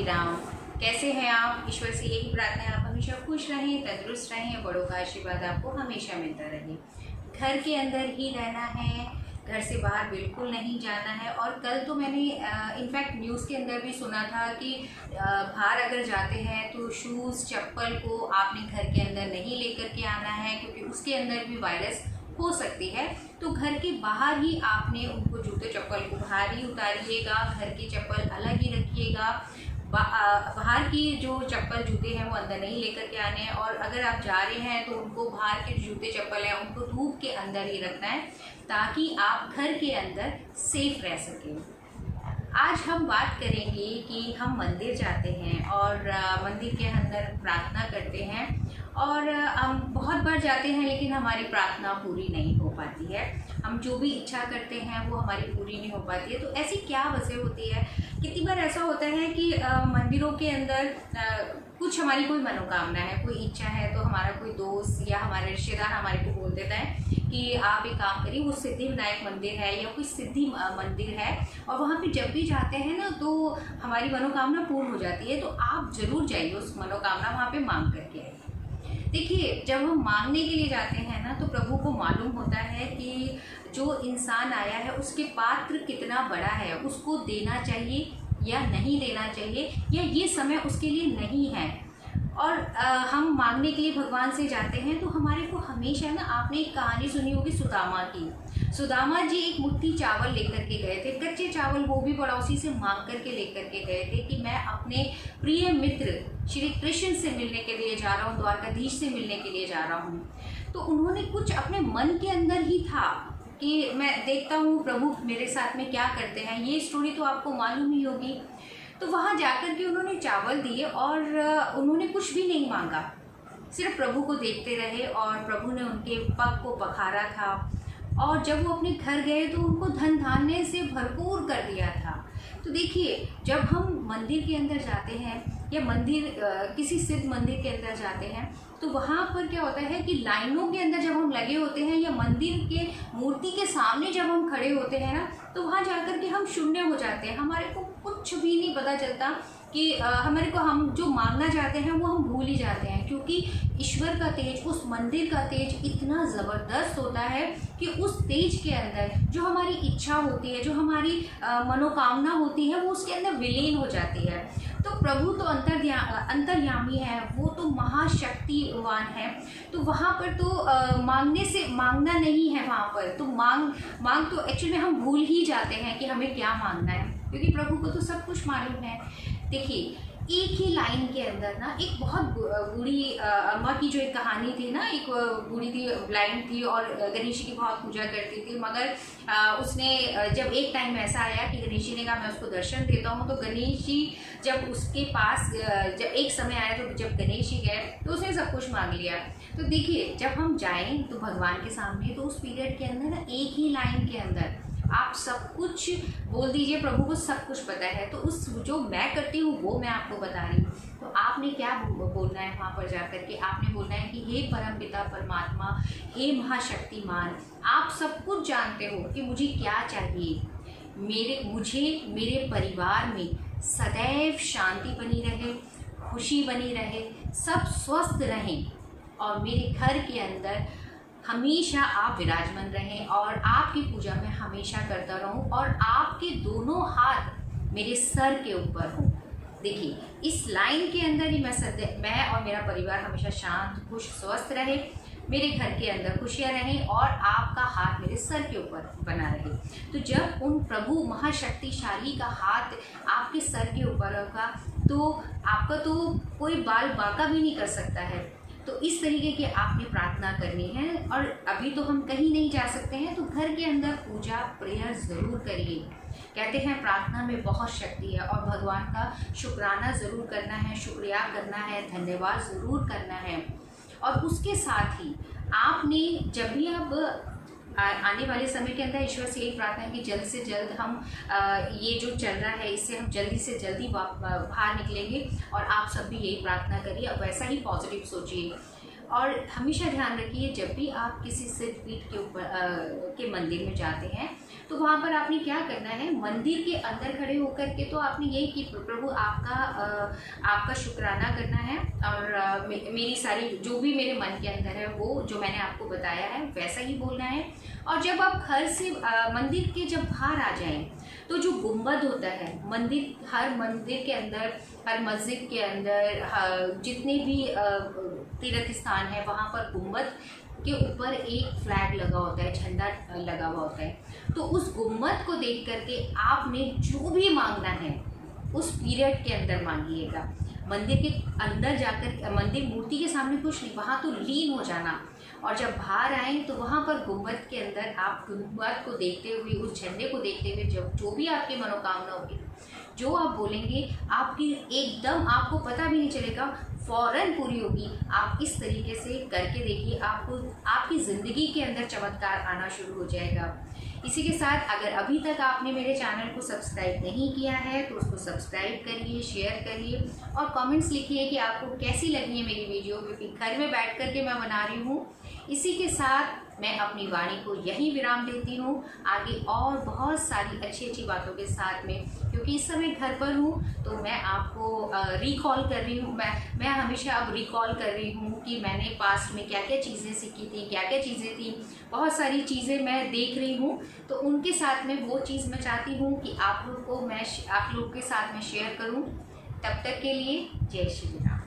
राम। कैसे हैं आप? ईश्वर से यही प्रार्थना है आप हमेशा खुश रहें, तंदुरुस्त रहें, बड़ों का आशीर्वाद आपको हमेशा मिलता रहे। घर के अंदर ही रहना है, घर से बाहर बिल्कुल नहीं जाना है। और कल तो मैंने इनफैक्ट न्यूज़ के अंदर भी सुना था कि बाहर अगर जाते हैं तो शूज़ चप्पल को आपने घर के अंदर नहीं लेकर के आना है, क्योंकि उसके अंदर भी वायरस हो सकती है। तो घर के बाहर ही आपने उनको जूते चप्पल को बाहर ही उतारिएगा, घर की चप्पल अलग ही रखिएगा। बाहर की जो चप्पल जूते हैं वो अंदर नहीं लेकर के आने हैं। और अगर आप जा रहे हैं तो उनको बाहर के जूते चप्पल हैं उनको धूप के अंदर ही रखना है, ताकि आप घर के अंदर सेफ रह सकें। आज हम बात करेंगे कि हम मंदिर जाते हैं और मंदिर के अंदर प्रार्थना करते हैं, और हम बहुत बार जाते हैं लेकिन हमारी प्रार्थना पूरी नहीं हो पाती है। हम जो भी इच्छा करते हैं वो हमारी पूरी नहीं हो पाती है। तो ऐसी क्या वजह होती है? कितनी बार ऐसा होता है कि मंदिरों के अंदर कुछ हमारी कोई मनोकामना है, कोई इच्छा है, तो हमारा कोई दोस्त या हमारा रिश्तेदार हमारे को बोल देता है कि आप एक काम करिए, वो सिद्धि विनायक मंदिर है या कोई सिद्धि मंदिर है, और वहाँ पे जब भी जाते हैं ना तो हमारी मनोकामना पूर्ण हो जाती है। तो आप ज़रूर जाइए, उस मनोकामना वहाँ पे मांग करके आइए। देखिए, जब हम मांगने के लिए जाते हैं ना तो प्रभु को मालूम होता है कि जो इंसान आया है उसके पात्र कितना बड़ा है, उसको देना चाहिए या नहीं देना चाहिए, या ये समय उसके लिए नहीं है। और हम मांगने के लिए भगवान से जाते हैं तो हमारे को हमेशा ना, आपने एक कहानी सुनी होगी सुदामा की। सुदामा जी एक मुट्ठी चावल लेकर के गए थे, कच्चे चावल, वो भी पड़ोसी से मांग करके लेकर के गए थे कि मैं अपने प्रिय मित्र श्री कृष्ण से मिलने के लिए जा रहा हूँ, द्वारकाधीश से मिलने के लिए जा रहा हूँ। तो उन्होंने कुछ अपने मन के अंदर ही था कि मैं देखता हूँ प्रभु मेरे साथ में क्या करते हैं। ये स्टोरी तो आपको मालूम ही होगी। तो वहाँ जाकर के उन्होंने चावल दिए और उन्होंने कुछ भी नहीं मांगा, सिर्फ प्रभु को देखते रहे, और प्रभु ने उनके पग को पखारा था। और जब वो अपने घर गए तो उनको धन धान्य से भरपूर कर दिया था। तो देखिए, जब हम मंदिर के अंदर जाते हैं या मंदिर किसी सिद्ध मंदिर के अंदर जाते हैं तो वहाँ पर क्या होता है कि लाइनों के अंदर जब हम लगे होते हैं या मंदिर के मूर्ति के सामने जब हम खड़े होते हैं ना, तो वहाँ जाकर के हम शून्य हो जाते हैं। हमारे को कुछ भी नहीं पता चलता कि हमारे को हम जो मांगना चाहते हैं वो हम भूल ही जाते हैं, क्योंकि ईश्वर का तेज, उस मंदिर का तेज इतना ज़बरदस्त होता है कि उस तेज के अंदर जो हमारी इच्छा होती है, जो हमारी मनोकामना होती है, वो उसके अंदर विलीन हो जाती है। तो प्रभु तो अंतर्यामी है, वो तो महाशक्तिवान है। तो वहाँ पर तो मांगने से मांगना नहीं है, वहाँ पर तो मांग तो एक्चुअली में हम भूल ही जाते हैं कि हमें क्या मांगना है, क्योंकि प्रभु को तो सब कुछ मालूम है। देखिए, एक ही लाइन के अंदर ना एक बहुत बूढ़ी अम्मा की जो एक कहानी थी ना, एक बूढ़ी थी, ब्लाइंड थी और गणेश जी की बहुत पूजा करती थी। मगर उसने जब एक टाइम ऐसा आया कि गणेश जी ने कहा मैं उसको दर्शन देता हूँ, तो गणेश जी जब उसके पास जब एक समय आया तो जब गणेश जी गए तो उसने सब कुछ मांग लिया। तो देखिए, जब हम जाएं तो भगवान के सामने, तो उस पीरियड के अंदर ना एक ही लाइन के अंदर आप सब कुछ बोल दीजिए, प्रभु को सब कुछ पता है। तो उस जो मैं करती हूँ वो मैं आपको बता रही हूँ। तो आपने क्या बोलना है वहाँ पर जाकर के? आपने बोलना है कि हे परमपिता परमात्मा, हे महाशक्तिमान, आप सब कुछ जानते हो कि मुझे क्या चाहिए। मेरे परिवार में सदैव शांति बनी रहे, खुशी बनी रहे, सब स्वस्थ रहें, और मेरे घर के अंदर हमेशा आप विराजमान रहें, और आपकी पूजा मैं हमेशा करता रहूं, और आपके दोनों हाथ मेरे सर के ऊपर हों। देखिए, इस लाइन के अंदर ही मैं और मेरा परिवार हमेशा शांत, खुश, स्वस्थ रहे, मेरे घर के अंदर खुशियाँ रहें, और आपका हाथ मेरे सर के ऊपर बना रहे। तो जब उन प्रभु महाशक्तिशाली का हाथ आपके सर के ऊपर होगा तो आपका तो कोई बाल बांका भी नहीं कर सकता है। तो इस तरीके की आपने प्रार्थना करनी है। और अभी तो हम कहीं नहीं जा सकते हैं, तो घर के अंदर पूजा प्रेयर ज़रूर करिए। कहते हैं प्रार्थना में बहुत शक्ति है, और भगवान का शुक्राना ज़रूर करना है, शुक्रिया करना है, धन्यवाद ज़रूर करना है। और उसके साथ ही आपने जब भी अब आने वाले समय के अंदर ईश्वर से यही प्रार्थना है कि जल्द से जल्द हम ये जो चल रहा है इससे हम जल्दी से जल्दी बाहर निकलेंगे, और आप सब भी यही प्रार्थना करिए और वैसा ही पॉजिटिव सोचिए। और हमेशा ध्यान रखिए, जब भी आप किसी सिद्ध पीठ के ऊपर के मंदिर में जाते हैं तो वहाँ पर आपने क्या करना है, मंदिर के अंदर खड़े होकर के तो आपने यही कि प्रभु आपका शुक्राना करना है और मेरी सारी जो भी मेरे मन के अंदर है वो जो मैंने आपको बताया है वैसा ही बोलना है। और जब आप घर से मंदिर के जब बाहर आ जाएं तो जो गुंबद होता है मंदिर, हर मंदिर के अंदर, हर मस्जिद के अंदर, जितने भी तीर्थ स्थान है वहाँ पर गुंबद के ऊपर एक फ्लैग लगा होता है, झंडा लगा हुआ होता है। तो उस गुंबद को देख करके आपने जो भी मांगना है उस पीरियड के अंदर मांगिएगा। मंदिर के अंदर जाकर, मंदिर मूर्ति के सामने कुछ नहीं, वहाँ तो लीन हो जाना। और जब बाहर आए तो वहाँ पर गुंबद के अंदर आप गुंबद को देखते हुए, उस झंडे को देखते हुए जो भी आपकी मनोकामना होगी, जो आप बोलेंगे, आपकी एकदम आपको पता भी नहीं चलेगा, फ़ौरन पूरी होगी। आप इस तरीके से करके देखिए, आपको आपकी ज़िंदगी के अंदर चमत्कार आना शुरू हो जाएगा। इसी के साथ अगर अभी तक आपने मेरे चैनल को सब्सक्राइब नहीं किया है तो उसको सब्सक्राइब करिए, शेयर करिए और कमेंट्स लिखिए कि आपको कैसी लगी है मेरी वीडियो, क्योंकि घर में बैठ कर के मैं बना रही हूँ। इसी के साथ मैं अपनी वाणी को यहीं विराम देती हूँ, आगे और बहुत सारी अच्छी बातों के साथ में, क्योंकि इस समय घर पर हूँ तो मैं आपको रिकॉल कर रही हूँ। मैं हमेशा अब रिकॉल कर रही हूँ कि मैंने पास्ट में क्या क्या चीज़ें सीखी थी, क्या क्या चीज़ें थी, बहुत सारी चीज़ें मैं देख रही हूँ। तो उनके साथ में वो चीज़ मैं चाहती हूँ कि आप लोग के साथ में शेयर करूँ। तब तक के लिए जय श्री राम।